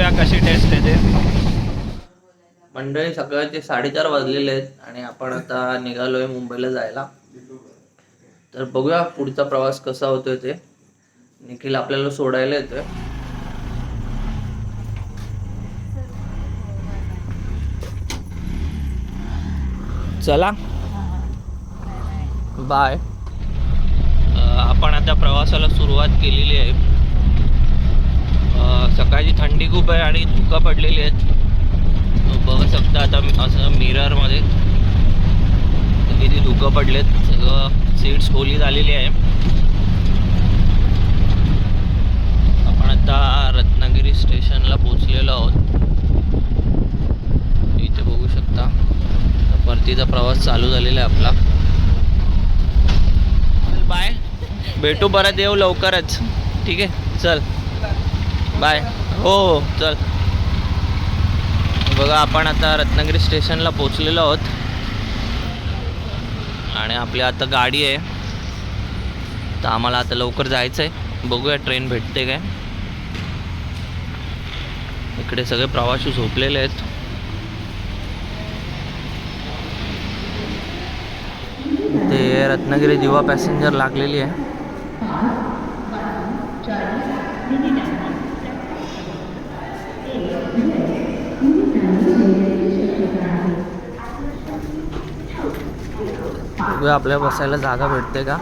बघूया कशी टेस्ट येते. मंडळी सकाळचे 4:30 वाजलेले आहेत आणि आपण आता निघालोय मुंबईला जायला. तर बघूया पुढचा प्रवास कसा होतोय ते. निखिल आपल्याला सोडायला येतोय. चला बाय. आपण आता प्रवासाला सुरुवात केलेली आहे. सकाळची थंडी खूप आहे आणि धुकं पडलेली आहेत. बघू शकता आता असं मिररमध्ये किती धुकं पडलेत. सगळं सीट्स ओली झालेली आहे. आपण आता रत्नागिरी स्टेशनला पोहोचलेलो आहोत. इथे बघू शकता परतीचा प्रवास चालू झालेला आहे आपला. बाय, भेटू परत येऊ लवकरच. ठीक आहे, चल बाय. हो हो चल. बघा आपण आता रत्नागिरी स्टेशनला पोहोचलेलो आहोत आणि आपली आता गाडी आहे. तर आम्हाला आता लवकर जायचं आहे. बघूया ट्रेन भेटते काय. इकडे सगळे प्रवासी झोपलेले आहेत. ते रत्नागिरी दिवा पॅसेंजर लागलेली आहे. बघूया आपल्याला बसायला जागा भेटते का.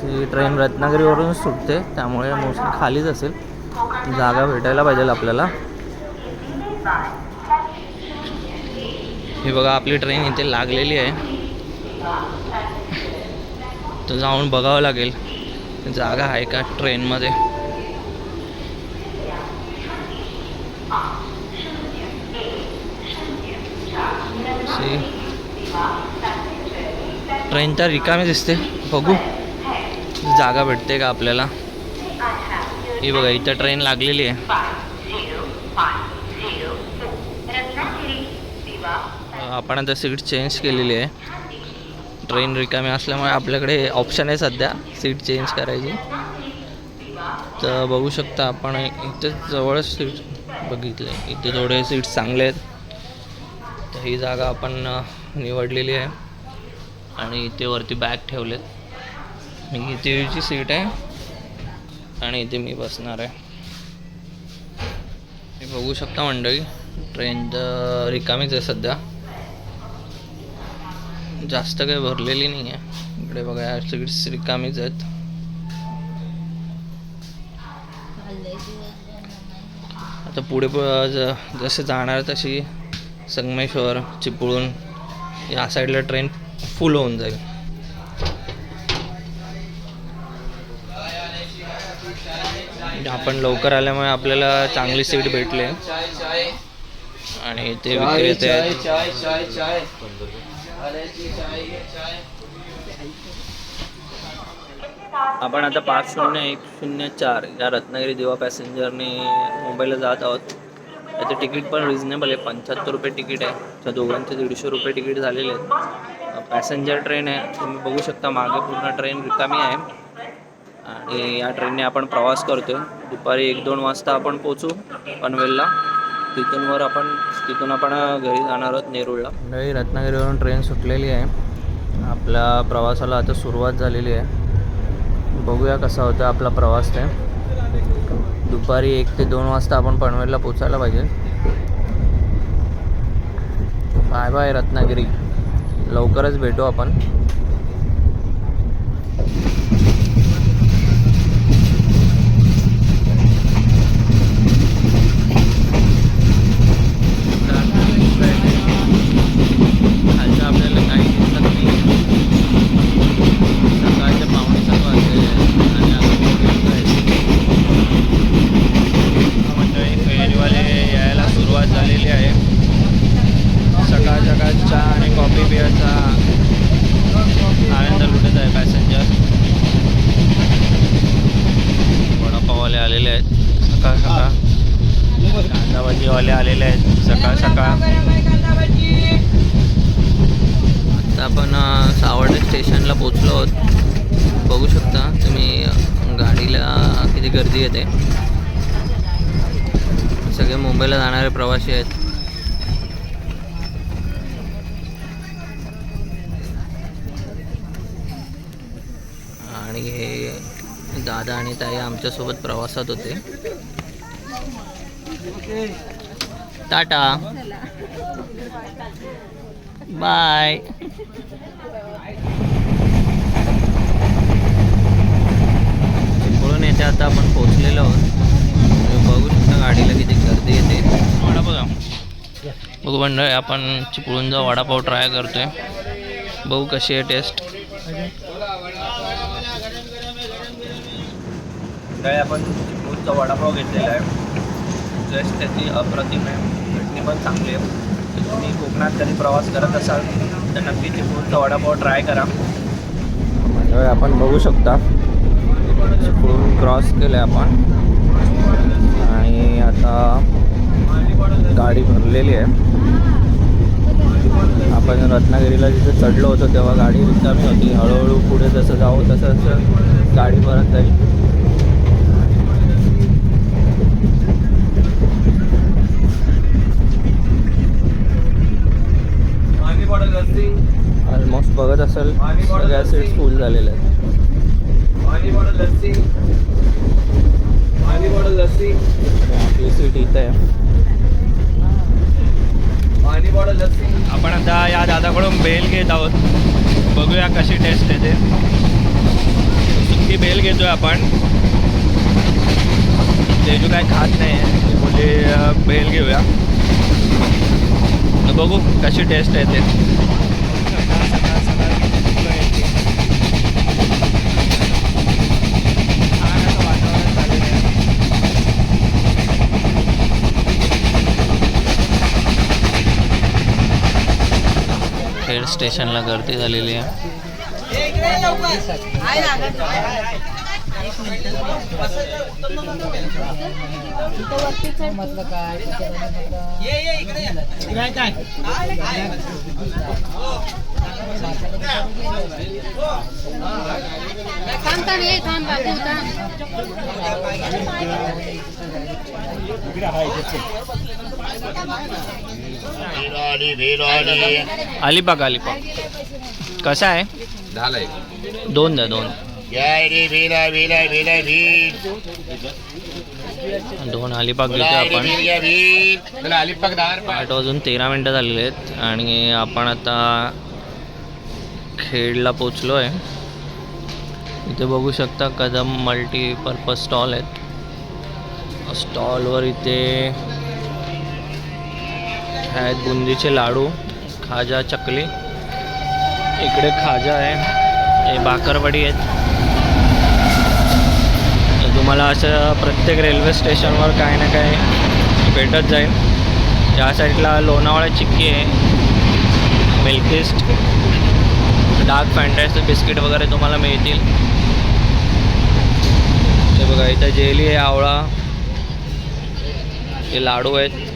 ही ट्रेन रत्नागिरीवरून सुटते त्यामुळे मोस्टली खालीच असेल. जागा भेटायला पाहिजे आपल्याला. ही बघा आपली ट्रेन इथे लागलेली आहे. तर जाऊन बघावं लागेल जागा आहे का ट्रेनमध्ये. ट्रेन तर रिकामी दिसते. बघू जागा भेटते का आपल्याला. ही बघा इथं ट्रेन लागलेली आहे. आपण आता सीट चेंज केलेली आहे. ट्रेन रिकामी असल्यामुळे आपल्याकडे ऑप्शन आहे सध्या सीट चेंज करायची. तर बघू शकता आपण इथे जवळच सीट बघितले. इथे थोडे सीट्स चांगले आहेत. तर ही जागा आपण निवडलेली आहे आणि इथे वरती बॅग ठेवलेत. मी इथे सीट आहे आणि इथे मी बसणार आहे. हे बघू शकता मंडळी ट्रेन तर रिकामीच आहे सध्या. जास्त काही भरलेली नाही आहे. इकडे बघा या सीट्स रिकामीच आहेत. आता पुढे जसे जाणार तशी संगमेश्वर चिपळूण या साईडला ट्रेन फुल होऊन जाईल. आपण लवकर आल्यामुळे आपल्याला चांगली सीट भेटली आणि ते विक्रेते आहेत. आपण आता 5014 या रत्नागिरी दिवा पॅसेंजरने मुंबईला जात आहोत. याचं तिकीट पण रिजनेबल आहे. 75 रुपये तिकीट आहे. त्या दोघांचे 150 रुपये तिकीट झालेले आहेत. पॅसेंजर ट्रेन आहे. तुम्ही बघू शकता मागे पूर्ण ट्रेन रिकामी आहे आणि या ट्रेनने आपण प्रवास करतोय. दुपारी 1-2 वाजता आपण पोचू पनवेलला. तिथून आपण घरी जाणार आहोत नेरूळला. रत्नागिरीवरून ट्रेन सुटलेली आहे. आपल्या प्रवासाला आता सुरुवात झालेली आहे. बघूया कसा होता आपला प्रवास. ते दुपारी 1 ते 2 वाजता आपण पनवेलला पोचायला पाहिजे. Bye bye Ratnagiri. लवकरच भेटू आपण. आनंद लुटत आहे पॅसेंजर. वडापाववाले आलेले आहेत सकाळ सकाळ. कांदाभाजीवाले आलेले आहेत सकाळ सकाळ. आता आपण सावर्डे स्टेशनला पोचलो आहोत. बघू शकता तुम्ही गाडीला किती गर्दी येते. सगळे मुंबईला जाणारे प्रवासी आहेत. आणि हे दादा आणि ताई आमच्यासोबत प्रवासात होते. Tata bye. चिपळूण येथे आता आपण पोहोचलेलो आहोत. बघू शकता गाडीला किती गर्दी येते. वडा बघा बघू मंडळी, आपण चिपळूणचा वडापाव ट्राय करतोय. बघू कशी आहे टेस्ट. आपण चिपळूणचा वडापाव घेतलेला आहे. टेस्ट त्याची अप्रतिम आहे, चटणी पण चांगली आहे. तुम्ही कोकणात कधी प्रवास करत असाल तर नक्की चिपळूणचा वडापाव ट्राय करा. आपण बघू शकता चिपळूण क्रॉस केलं आहे आपण आणि आता गाडी भरलेली आहे. आपण रत्नागिरीला जिथे चढलो होतो तेव्हा गाडी रिकामी होती. हळूहळू पुढे जसं जाऊ तसं गाडी भरत जाईल. ऑलमोस्ट बघत असेल सगळ्या सीट्स फुल झालेल्या आहेत. आपली सीट इथं आहे. आपण आता या दादाकडून बेल घेत आहोत. बघूया कशी टेस्ट येते. सुकी बेल घेतोय आपण. तेजू काय खात नाही आहे, बोलले बेल घेऊया. बघू कशी टेस्ट येते. खेड स्टेशनला गर्दी झालेली आहे. अलिबाग कसा आहे? दोन द्या, दोन. दोन अलिबाग घेतो आपण. 8:13 झालेले आहेत आणि आपण आता खेडला पोचलो आहे. इथे बघू शकता कदम मल्टीपर्पज स्टॉल आहेत. स्टॉलवर इथे आहेत बुंदीचे लाडू, खाजा, चकली. इकडे खाजा आहे, हे बाकरवडी आहेत. तुम्हाला असं प्रत्येक रेल्वे स्टेशनवर काही ना काही भेटत जाईल. या साईडला लोणावळा चिक्की आहे, मिल्किस्ट, डार्क फॅन्टॅसी बिस्किट वगैरे तुम्हाला मिळतील. हे बघा इथं जेली आहे, आवळा, हे लाडू आहेत.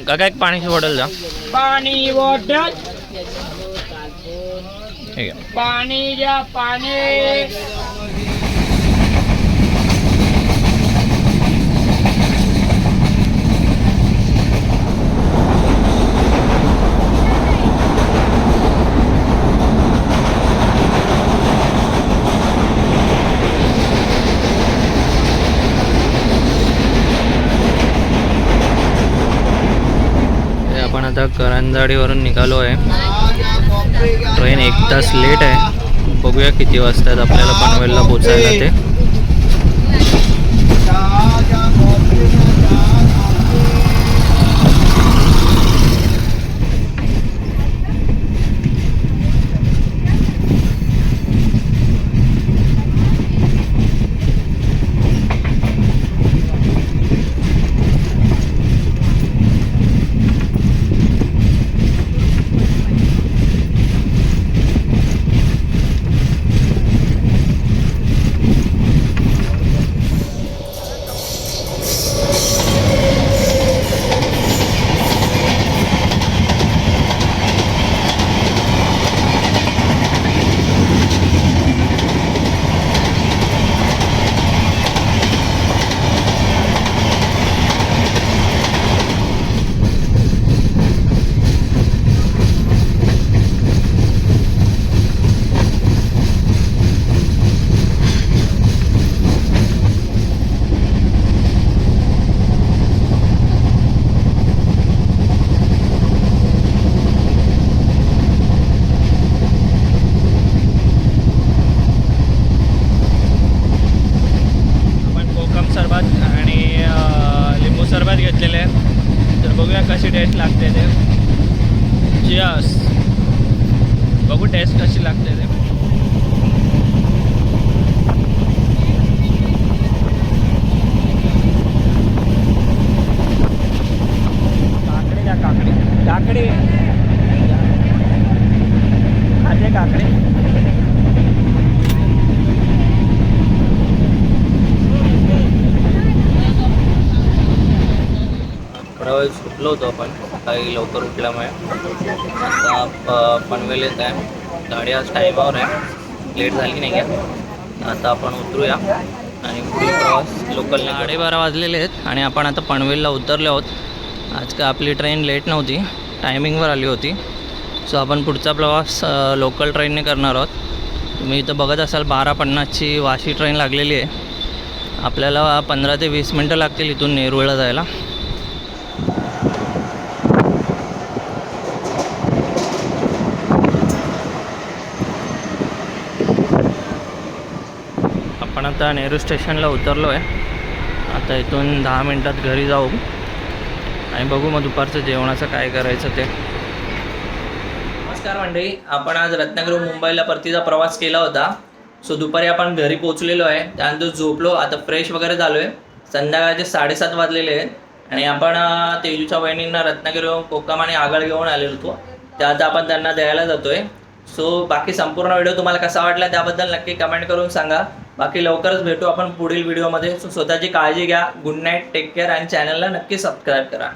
काका एक पाण्याची बॉटल द्या. पाणी बॉटल, ठीक आहे. पाणी द्या, पाणी. आपण आता करंजाडीवरून निघालो आहे. ट्रेन 1 तास लेट आहे. बघूया किती वाजता आहेत आपल्याला पनवेलला पोचायला ते. घेतलेले आहे. तर बघूया कशी टेस्ट लागते ते. चिअर्स. बघू टेस्ट कशी लागते ते. काकडी द्या, काकडी काकडी खाते काकडी. वेळेस उठलो होतो आपण काही लवकर उठल्यामुळे. आता पनवेल येत आहे. गाडी आज टाईमावर आहे, लेट झाली नाही का. आता आपण उतरूया आणि पुढील प्रवास लोकल. 12:30 वाजलेले आहेत आणि आपण आता पनवेलला उतरले आहोत. आज का आपली ट्रेन लेट नव्हती, टायमिंगवर आली होती. सो आपण पुढचा प्रवास लोकल ट्रेनने करणार आहोत. तुम्ही इथं बघत असाल 12:50ची वाशी ट्रेन लागलेली आहे. आपल्याला 15 ते 20 मिनटं लागतील इथून नेरूळला जायला. आपण आता नेहरू स्टेशनला उतरलो आहे. आता इथून 10 मिनटात घरी जाऊ आणि बघू मग दुपारचं जेवणाचं काय करायचं ते. नमस्कार मंडळी, आपण आज रत्नागिरी मुंबईला परतीचा प्रवास केला होता. सो दुपारी आपण घरी पोचलेलो आहे. त्यानंतर झोपलो. आता फ्रेश वगैरे झालो आहे. संध्याकाळचे 7:30 वाजलेले आहेत आणि आपण तेजूच्या बहिणींना रत्नागिरीवरून कोकम आणि आगळ घेऊन आलेलो होतो. त्या आता आपण त्यांना द्यायला जातो आहे. सो बाकी संपूर्ण व्हिडिओ तुम्हाला कसा वाटला त्याबद्दल नक्की कमेंट करून सांगा. बाकी लवकरच भेटू आपण पुढील व्हिडिओमध्ये. सो स्वतःची काळजी घ्या. गुड नाईट, टेक केअर आणि चॅनलला नक्की सबस्क्राईब करा.